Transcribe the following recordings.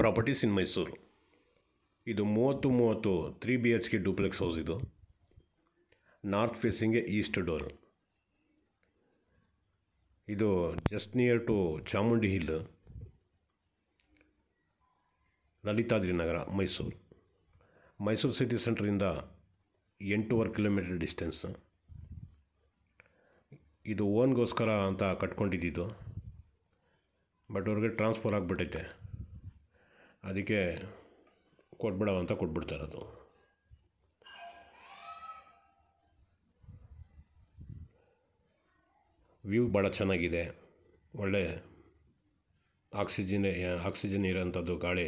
Properties ಇನ್ ಮೈಸೂರು. ಇದು 30 3 BHK duplex house. ಇದು north ಫೇಸಿಂಗ್ಗೆ ಈಸ್ಟ್ ಡೋರ್. ಇದು just near to Chamundi hill, Lalithadri Nagar, Mysuru city ಸೆಂಟ್ರಿಂದ 8.5 ಕಿಲೋಮೀಟರ್ ಡಿಸ್ಟೆನ್ಸ್. ಇದು ಓನ್ಗೋಸ್ಕರ ಅಂತ ಕಟ್ಕೊಂಡಿದ್ದು, ಬಟ್ ಅವ್ರಿಗೆ ಟ್ರಾನ್ಸ್ಫರ್ ಆಗಿಬಿಟ್ಟೈತೆ, ಅದಕ್ಕೆ ಕೊಟ್ಬಿಡೋ ಅಂತ ಕೊಟ್ಬಿಡ್ತಾ ಇರೋದು. ವ್ಯೂ ಭಾಳ ಚೆನ್ನಾಗಿದೆ, ಒಳ್ಳೆ ಆಕ್ಸಿಜನ್ ಇರೋಂಥದ್ದು ಗಾಳಿ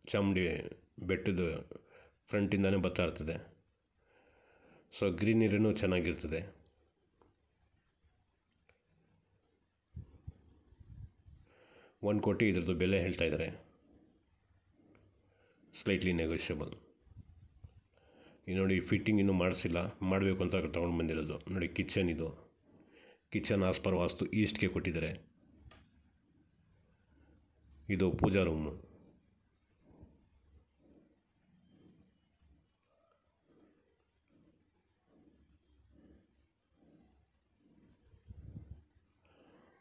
ಚಾಮುಂಡಿ ಬೆಟ್ಟದ ಫ್ರಂಟಿಂದನೇ ಬರ್ತಾ ಇರ್ತದೆ. ಸೊ ಗ್ರೀನರಿನೂ ಚೆನ್ನಾಗಿರ್ತದೆ. $1 ಕೋಟಿ ಇದ್ರದ್ದು ಬೆಲೆ ಹೇಳ್ತಾ ಇದ್ದಾರೆ, ಸ್ಲೈಟ್ಲಿ ನೆಗೋಷಿಯಬಲ್. ಈಗ ನೋಡಿ, ಫಿಟ್ಟಿಂಗ್ ಇನ್ನೂ ಮಾಡಿಸಿಲ್ಲ, ಮಾಡಬೇಕು ಅಂತ ತೊಗೊಂಡು ಬಂದಿರೋದು. ನೋಡಿ, ಕಿಚನ್ ಆಸ್ ಪರ್ ವಾಸ್ತು ಈಸ್ಟ್ಗೆ ಕೊಟ್ಟಿದ್ದಾರೆ. ಇದು ಪೂಜಾ ರೂಮು.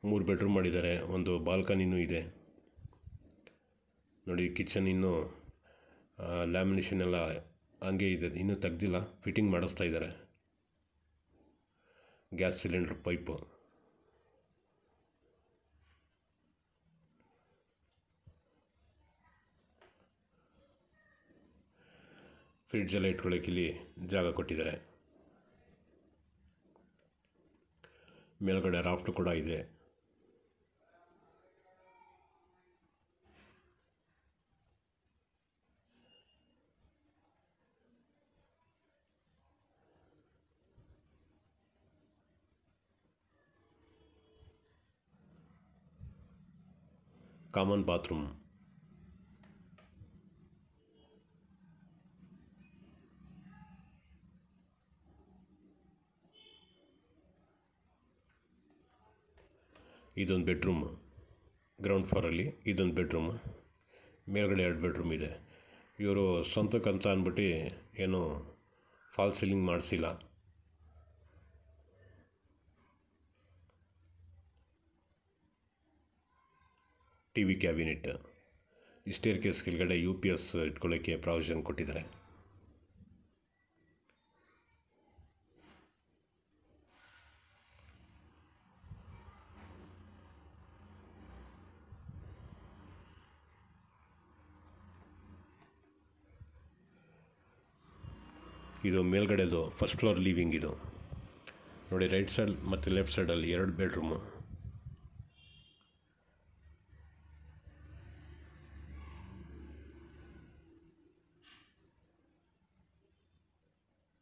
ಮೂರು ಬೆಡ್ರೂಮ್ ಮಾಡಿದ್ದಾರೆ, ಒಂದು ಬಾಲ್ಕನಿನೂ ಇದೆ. ನೋಡಿ, ಕಿಚನ್ ಇನ್ನೂ ಲ್ಯಾಮಿನೇಷನ್ ಎಲ್ಲ ಹಂಗೆ ಇದೆ, ಇನ್ನೂ ತೆಗ್ದಿಲ್ಲ, ಫಿಟ್ಟಿಂಗ್ ಮಾಡಿಸ್ತಾ ಇದ್ದಾರೆ. ಗ್ಯಾಸ್ ಸಿಲಿಂಡರ್ ಪೈಪು, ಫ್ರಿಡ್ಜೆಲ್ಲ ಇಟ್ಕೊಳ್ಳೋಕೆ ಇಲ್ಲಿ ಜಾಗ ಕೊಟ್ಟಿದ್ದಾರೆ. ಮೇಲ್ಗಡೆ ರಾಫ್ಟ್ ಕೂಡ ಇದೆ. Common bathroom. ಇದೊಂದು ಬೆಡ್ರೂಮ್, ಗ್ರೌಂಡ್ ಫ್ಲೋರಲ್ಲಿ ಇದೊಂದು ಬೆಡ್ರೂಮ್, ಮೇಲ್ಗಡೆ 2 ಬೆಡ್ರೂಮ್ ಇದೆ. ಇವರು ಸ್ವಂತಕ್ಕಂತ ಅಂದ್ಬಿಟ್ಟು ಏನು ಫಾಲ್ ಸೀಲಿಂಗ್ ಮಾಡಿಸಿಲ್ಲ. TV ಕ್ಯಾಬಿನೆಟ್, ಸ್ಟೇರ್ ಕೇಸ್ ಕೆಳಗಡೆ UPS ಇಟ್ಕೊಳ್ಳೋಕ್ಕೆ ಪ್ರಾವಿಷನ್ ಕೊಟ್ಟಿದ್ದಾರೆ. ಇದು ಮೇಲ್ಗಡೆದು ಫಸ್ಟ್ ಫ್ಲೋರ್ ಲಿವಿಂಗ್. ಇದು ನೋಡಿ, ರೈಟ್ ಸೈಡ್ ಮತ್ತು ಲೆಫ್ಟ್ ಸೈಡಲ್ಲಿ 2 ಬೆಡ್ರೂಮು.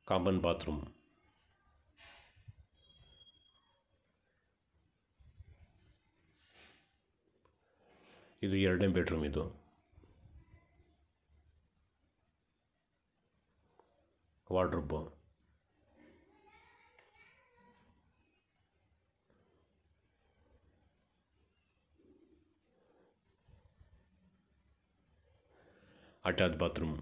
Common bathroom. ಇದು 2ನೇ ಬೆಡ್ರೂಮ್. ಇದು ವಾರ್ಡ್ರೋಬ್. Attach bathroom.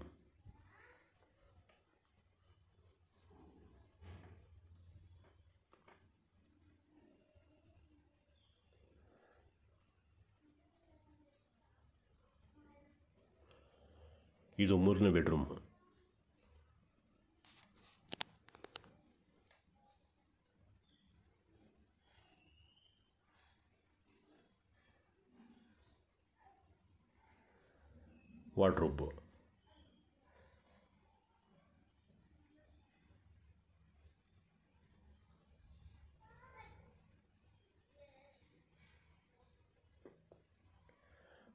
ಇದು 3ನೇ ಬೆಡ್ರೂಮ್. ವಾರ್ಡ್ರೋಬ್.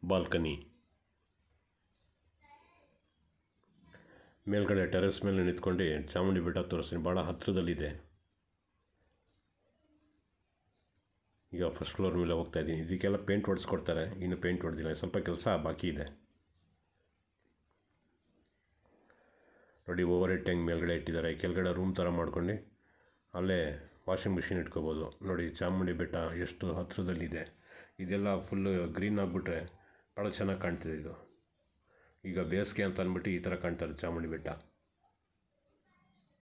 ಬಾಲ್ಕನಿ. ಮೇಲ್ಗಡೆ ಟೆರೆಸ್ ಮೇಲೆ ನಿಂತ್ಕೊಂಡು ಚಾಮುಂಡಿ ಬೆಟ್ಟ ತೋರಿಸ್ತೀನಿ, ಭಾಳ ಹತ್ತಿರದಲ್ಲಿದೆ. ಈಗ ಫಸ್ಟ್ ಫ್ಲೋರ್ ಮೇಲೆ ಹೋಗ್ತಾ ಇದ್ದೀನಿ. ಇದಕ್ಕೆಲ್ಲ ಪೇಂಟ್ ಹೊಡೆಸ್ಕೊಡ್ತಾರೆ, ಇನ್ನು ಪೇಂಟ್ ಹೊಡೆದಿಲ್ಲ, ಸ್ವಲ್ಪ ಕೆಲಸ ಬಾಕಿ ಇದೆ. ನೋಡಿ, ಓವರ್ ಹೆಡ್ ಟ್ಯಾಂಕ್ ಮೇಲ್ಗಡೆ ಇಟ್ಟಿದ್ದಾರೆ. ಕೆಳಗಡೆ ರೂಮ್ ಥರ ಮಾಡ್ಕೊಂಡು ಅಲ್ಲೇ ವಾಷಿಂಗ್ ಮಿಷಿನ್ ಇಟ್ಕೋಬೋದು. ನೋಡಿ, ಚಾಮುಂಡಿ ಬೆಟ್ಟ ಎಷ್ಟು ಹತ್ತಿರದಲ್ಲಿದೆ. ಇದೆಲ್ಲ ಫುಲ್ಲು ಗ್ರೀನ್ ಆಗಿಬಿಟ್ರೆ ಭಾಳ ಚೆನ್ನಾಗಿ ಕಾಣ್ತಿದೆ ಇದು. ಈಗ ಬೇಸಿಗೆ ಅಂತ ಅಂದ್ಬಿಟ್ಟು ಈ ಥರ ಕಾಣ್ತಾರೆ ಚಾಮುಂಡಿ ಬೆಟ್ಟ.